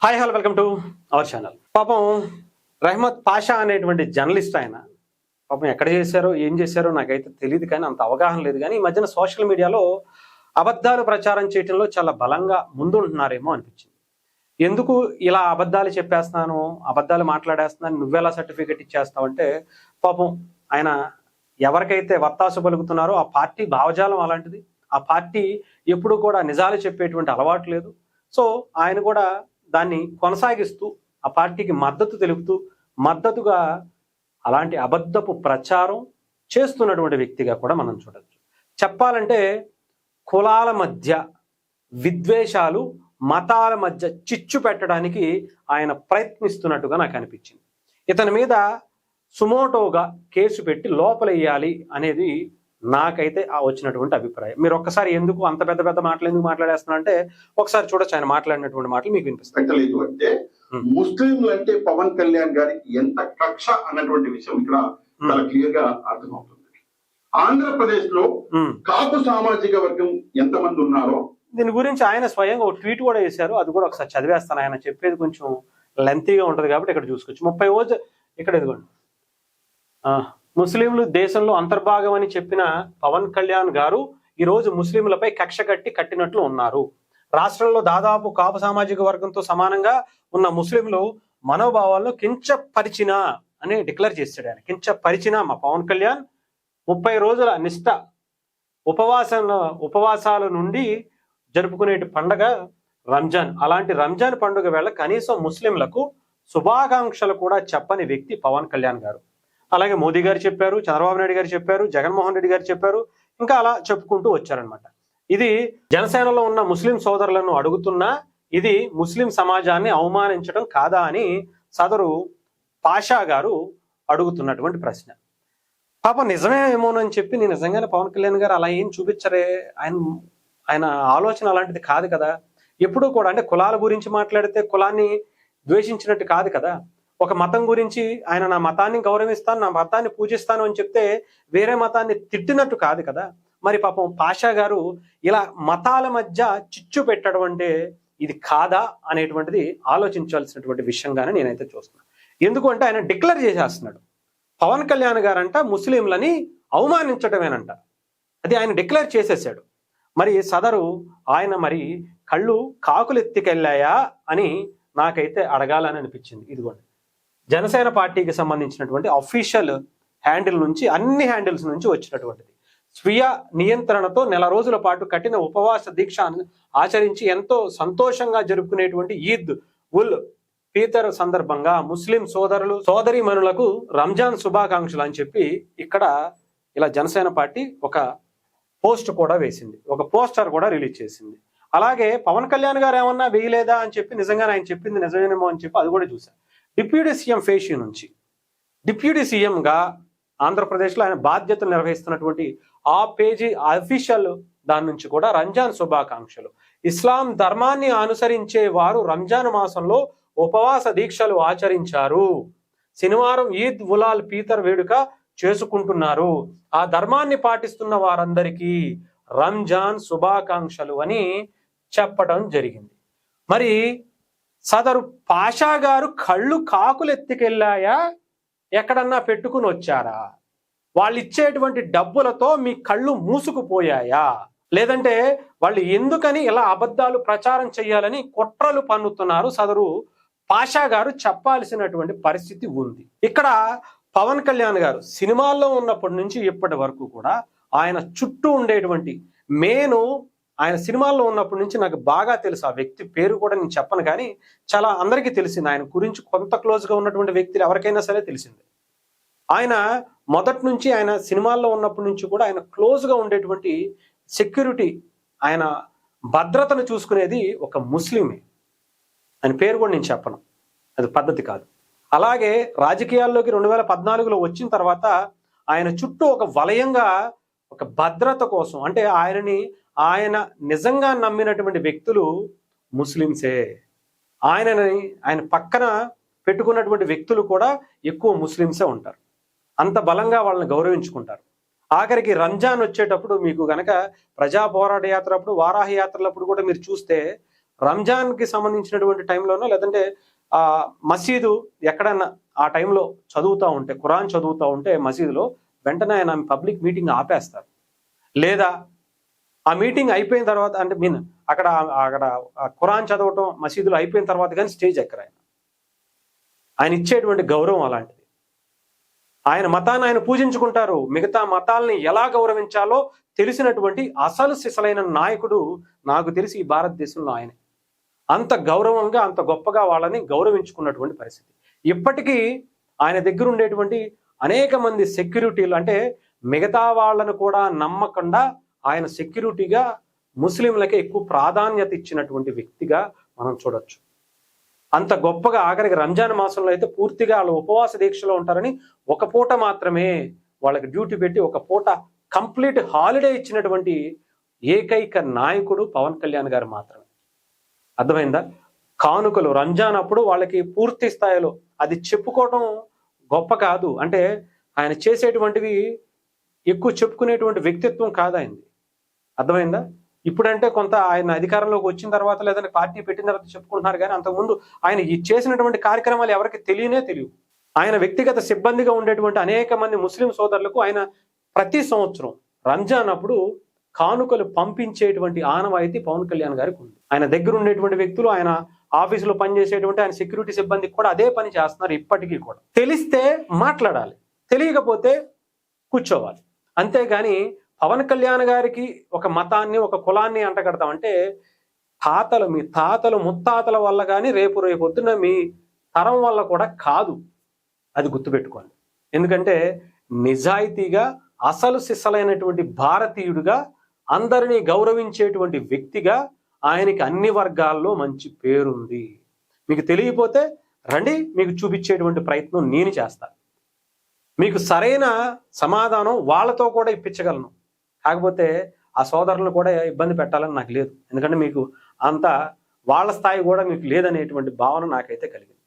Hi hello welcome to our channel. పాపం రహమత్ పాషా అనేటువంటి journalist ఆయన పాపం ఎక్కడ చేశారో ఏం చేశారో నాకైతే తెలియదు, కానీ అంత అవగాహన లేదు. కానీ ఈ మధ్యన సోషల్ మీడియాలో అబద్ధాలు ప్రచారం చేయడంలో చాలా బలంగా ముందుంటున్నారేమో అనిపించింది. ఎందుకు ఇలా అబద్ధాలు చెప్పేస్తున్నాను, అబద్ధాలు మాట్లాడేస్తున్నాను, నువ్వెలా సర్టిఫికెట్ ఇచ్చేస్తావు అంటే, పాపం ఆయన ఎవరికైతే వత్తాసు పలుకుతున్నారో ఆ పార్టీ భావజాలం అలాంటిది. ఆ పార్టీ ఎప్పుడు కూడా నిజాలు చెప్పేటువంటి అలవాటు లేదు. సో ఆయన కూడా దాన్ని కొనసాగిస్తూ ఆ పార్టీకి మద్దతు తెలుపుతూ మద్దతుగా అలాంటి అబద్ధపు ప్రచారం చేస్తున్నటువంటి వ్యక్తిగా కూడా మనం చూడొచ్చు. చెప్పాలంటే కులాల మధ్య విద్వేషాలు, మతాల మధ్య చిచ్చు పెట్టడానికి ఆయన ప్రయత్నిస్తున్నట్టుగా నాకు అనిపించింది. ఇతని మీద సుమోటోగా కేసు పెట్టి లోపలేయాలి అనేది నాకైతే వచ్చినటువంటి అభిప్రాయం. మీరు ఒక్కసారి ఎందుకు అంత పెద్ద పెద్ద మాటలు ఎందుకు మాట్లాడేస్తున్నా అంటే ఒకసారి చూడొచ్చు ఆయన మాట్లాడినటువంటి మాటలు మీకు వినిపిస్తాయి. అంటే ముస్లింలు అంటే పవన్ కళ్యాణ్ గారికి ఎంత కక్ష అన్నటువంటి విషయం ఇక్కడ చాలా క్లియర్ గా అర్థమవుతుంది. ఆంధ్రప్రదేశ్ లో కాపు సామాజిక వర్గం ఎంతమంది ఉన్నారో దీని గురించి ఆయన స్వయంగా ఒక ట్వీట్ కూడా చేశారు. అది కూడా ఒకసారి చదివేస్తాను. ఆయన చెప్పేది కొంచెం లెంతీగా ఉంటది కాబట్టి ఇక్కడ చూసుకోవచ్చు. 30 రోజు ఇక్కడ ఎదుగోండి. ముస్లింలు దేశంలో అంతర్భాగం అని చెప్పిన పవన్ కళ్యాణ్ గారు ఈరోజు ముస్లింలపై కక్ష కట్టినట్లు ఉన్నారు. రాష్ట్రంలో దాదాపు కాపు సామాజిక వర్గంతో సమానంగా ఉన్న ముస్లింలు మనోభావాలను కించపరిచిన అని డిక్లేర్ చేశాడు ఆయన. కించపరిచిన మా పవన్ కళ్యాణ్ 30 రోజుల నిష్ఠ ఉపవాసాల నుండి జరుపుకునే పండగ రంజాన్. అలాంటి రంజాన్ పండుగ వేళ కనీసం ముస్లింలకు శుభాకాంక్షలు కూడా చెప్పని వ్యక్తి పవన్ కళ్యాణ్ గారు. అలాగే మోదీ గారు చెప్పారు, చంద్రబాబు నాయుడు గారు చెప్పారు, జగన్మోహన్ రెడ్డి గారు చెప్పారు, ఇంకా అలా చెప్పుకుంటూ వచ్చారనమాట. ఇది జనసేనలో ఉన్న ముస్లిం సోదరులను అడుగుతున్నా ఇది ముస్లిం సమాజాన్ని అవమానించడం కాదా అని సదరు పాషా గారు అడుగుతున్నటువంటి ప్రశ్న. పాపం నిజమే ఏమోనని చెప్పి నేను నిజంగానే పవన్ కళ్యాణ్ గారు అలా ఏం చూపించరే, ఆయన ఆలోచన అలాంటిది కాదు కదా. ఎప్పుడూ కూడా అంటే కులాల గురించి మాట్లాడితే కులాన్ని ద్వేషించినట్టు కాదు కదా. ఒక మతం గురించి ఆయన నా మతాన్ని గౌరవిస్తాను, నా మతాన్ని పూజిస్తాను అని చెప్తే వేరే మతాన్ని తిట్టినట్టు కాదు కదా. మరి పాపం పాషా గారు ఇలా మతాల మధ్య చిచ్చు పెట్టడం అంటే ఇది కాదా అనేటువంటిది ఆలోచించాల్సినటువంటి విషయంగానే నేనైతే చూస్తున్నాను. ఎందుకు అంటే ఆయన డిక్లేర్ చేసేస్తున్నాడు. పవన్ కళ్యాణ్ గారంట ముస్లింలని అవమానించడమేనంట, అది ఆయన డిక్లేర్ చేసేసాడు. మరి సదరు ఆయన మరి కళ్ళు కాకులు ఎత్తికెళ్ళాయా అని నాకైతే అడగాలని అనిపించింది. ఇదిగోండి జనసేన పార్టీకి సంబంధించినటువంటి అఫీషియల్ హ్యాండిల్ నుంచి, అన్ని హ్యాండిల్స్ నుంచి వచ్చినటువంటిది. స్వీయ నియంత్రణతో 1 రోజుల పాటు కఠిన ఉపవాస దీక్ష ఆచరించి ఎంతో సంతోషంగా జరుపుకునేటువంటి ఈద్ ఉల్ ఫితర్ సందర్భంగా ముస్లిం సోదరీమణులకు రంజాన్ శుభాకాంక్షలు అని చెప్పి ఇక్కడ ఇలా జనసేన పార్టీ ఒక పోస్ట్ కూడా వేసింది, ఒక పోస్టర్ కూడా రిలీజ్ చేసింది. అలాగే పవన్ కళ్యాణ్ గారు ఏమన్నా వేయలేదా అని చెప్పి నిజంగా ఆయన చెప్పింది నిజమేనేమో అని చెప్పి అది కూడా చూశాను. డిప్యూటీ సీఎం ఫేషి నుంచి డిప్యూటీ సీఎంగా ఆంధ్రప్రదేశ్లో ఆయన బాధ్యతలు నిర్వహిస్తున్నటువంటి ఆ పేజీ అఫీషియల్ దాని నుంచి కూడా రంజాన్ శుభాకాంక్షలు. ఇస్లాం ధర్మాన్ని అనుసరించే వారు రంజాన్ మాసంలో ఉపవాస దీక్షలు ఆచరించారు. శనివారం ఈద్ ఉలాల్ ఫితర్ వేడుక చేసుకుంటున్నారు. ఆ ధర్మాన్ని పాటిస్తున్న వారందరికీ రంజాన్ శుభాకాంక్షలు అని చెప్పడం జరిగింది. మరి సదరు పాషా గారు కళ్ళు కాకులు ఎత్తికెళ్ళాయా, ఎక్కడన్నా పెట్టుకుని వచ్చారా? వాళ్ళు ఇచ్చేటువంటి డబ్బులతో మీ కళ్ళు మూసుకుపోయాయా? లేదంటే వాళ్ళు ఎందుకని ఇలా అబద్ధాలు ప్రచారం చేయాలని కుట్రలు పన్నుతున్నారు? సదరు పాషా గారు చెప్పాల్సినటువంటి పరిస్థితి ఉంది. ఇక్కడ పవన్ కళ్యాణ్ గారు సినిమాల్లో ఉన్నప్పటి నుంచి ఇప్పటి వరకు కూడా ఆయన చుట్టూ ఉండేటువంటి ఆయన సినిమాల్లో ఉన్నప్పటి నుంచి నాకు బాగా తెలుసు. ఆ వ్యక్తి పేరు కూడా నేను చెప్పను, కానీ చాలా అందరికీ తెలిసింది. ఆయన గురించి కొంత క్లోజ్గా ఉన్నటువంటి వ్యక్తులు ఎవరికైనా సరే తెలిసింది. ఆయన మొదటి నుంచి ఆయన సినిమాల్లో ఉన్నప్పటి నుంచి కూడా ఆయన క్లోజ్గా ఉండేటువంటి సెక్యూరిటీ, ఆయన భద్రతను చూసుకునేది ఒక ముస్లిమే. ఆయన పేరు కూడా నేను చెప్పను, అది పద్ధతి కాదు. అలాగే రాజకీయాల్లోకి 2014లో వచ్చిన తర్వాత ఆయన చుట్టూ ఒక వలయంగా ఒక భద్రత కోసం, అంటే ఆయన నిజంగా నమ్మినటువంటి వ్యక్తులు ముస్లింసే. ఆయన పక్కన పెట్టుకున్నటువంటి వ్యక్తులు కూడా ఎక్కువ ముస్లింసే ఉంటారు. అంత బలంగా వాళ్ళని గౌరవించుకుంటారు. ఆఖరికి రంజాన్ వచ్చేటప్పుడు మీకు గనక ప్రజా పోరాట యాత్ర అప్పుడు, వారాహి యాత్రలప్పుడు కూడా మీరు చూస్తే రంజాన్కి సంబంధించినటువంటి టైంలోనో లేదంటే ఆ మసీదు ఎక్కడన్నా ఆ టైంలో చదువుతూ ఉంటే, ఖురాన్ చదువుతూ ఉంటే మసీదులో వెంటనే ఆయన పబ్లిక్ మీటింగ్ ఆపేస్తారు. లేదా ఆ మీటింగ్ అయిపోయిన తర్వాత అంటే అక్కడ అక్కడ ఖురాన్ చదవటం మసీదులో అయిపోయిన తర్వాత కానీ స్టేజ్ ఎక్కరు ఆయన ఇచ్చేటువంటి గౌరవం అలాంటిది. ఆయన మతాన్ని ఆయన పూజించుకుంటారు. మిగతా మతాల్ని ఎలా గౌరవించాలో తెలిసినటువంటి అసలు సిసలైన నాయకుడు నాకు తెలిసి ఈ భారతదేశంలో ఆయనే. అంత గౌరవంగా అంత గొప్పగా వాళ్ళని గౌరవించుకున్నటువంటి పరిస్థితి. ఇప్పటికీ ఆయన దగ్గర ఉండేటువంటి అనేక మంది సెక్యూరిటీలు అంటే మిగతా వాళ్ళను కూడా నమ్మకుండా ఆయన సెక్యూరిటీగా ముస్లింలకే ఎక్కువ ప్రాధాన్యత ఇచ్చినటువంటి వ్యక్తిగా మనం చూడొచ్చు. అంత గొప్పగా ఆఖరికి రంజాన్ మాసంలో అయితే పూర్తిగా వాళ్ళు ఉపవాస దీక్షలో ఉంటారని ఒక పూట మాత్రమే వాళ్ళకి డ్యూటీ పెట్టి ఒక పూట కంప్లీట్ హాలిడే ఇచ్చినటువంటి ఏకైక నాయకుడు పవన్ కళ్యాణ్ గారు మాత్రమే. అర్థమైందా? కానుకలు రంజాన్ అప్పుడు వాళ్ళకి పూర్తి స్థాయిలో అది చెప్పుకోవడం గొప్ప కాదు. అంటే ఆయన చేసేటువంటివి ఎక్కువ చెప్పుకునేటువంటి వ్యక్తిత్వం కాదు ఆయనది. అర్థమైందా? ఇప్పుడంటే కొంత ఆయన అధికారంలోకి వచ్చిన తర్వాత లేదంటే పార్టీ పెట్టిన తర్వాత చెప్పుకుంటున్నారు, కానీ అంతకుముందు ఆయన చేసినటువంటి కార్యక్రమాలు ఎవరికి తెలియవు. ఆయన వ్యక్తిగత సిబ్బందిగా ఉండేటువంటి అనేక మంది ముస్లిం సోదరులకు ఆయన ప్రతి సంవత్సరం రంజాన్ అప్పుడు కానుకలు పంపించేటువంటి ఆనవాయితీ పవన్ కళ్యాణ్ గారికి ఉంది. ఆయన దగ్గర ఉండేటువంటి వ్యక్తులు, ఆయన ఆఫీసులో పనిచేసేటువంటి ఆయన సెక్యూరిటీ సిబ్బందికి కూడా అదే పని చేస్తున్నారు ఇప్పటికీ కూడా. తెలిస్తే మాట్లాడాలి, తెలియకపోతే కూర్చోవాలి. అంతేగాని పవన్ కళ్యాణ్ గారికి ఒక మతాన్ని ఒక కులాన్ని అంటగడతామంటే మీ తాతలు ముత్తాతల వల్ల కానీ రేపు పొద్దున్న మీ తరం వల్ల కూడా కాదు. అది గుర్తుపెట్టుకోండి. ఎందుకంటే నిజాయితీగా అసలు సిసలైనటువంటి భారతీయుడిగా అందరినీ గౌరవించేటువంటి వ్యక్తిగా ఆయనకి అన్ని వర్గాల్లో మంచి పేరుంది. మీకు తెలియపోతే రండి, మీకు చూపించేటువంటి ప్రయత్నం నేను చేస్తాను. మీకు సరైన సమాధానం వాళ్ళతో కూడా ఇప్పించగలను. కాకపోతే ఆ సోదరులను కూడా ఇబ్బంది పెట్టాలని నాకు లేదు. ఎందుకంటే మీకు అంత వాళ్ళ స్థాయి కూడా మీకు లేదనేటువంటి భావన నాకైతే కలిగింది.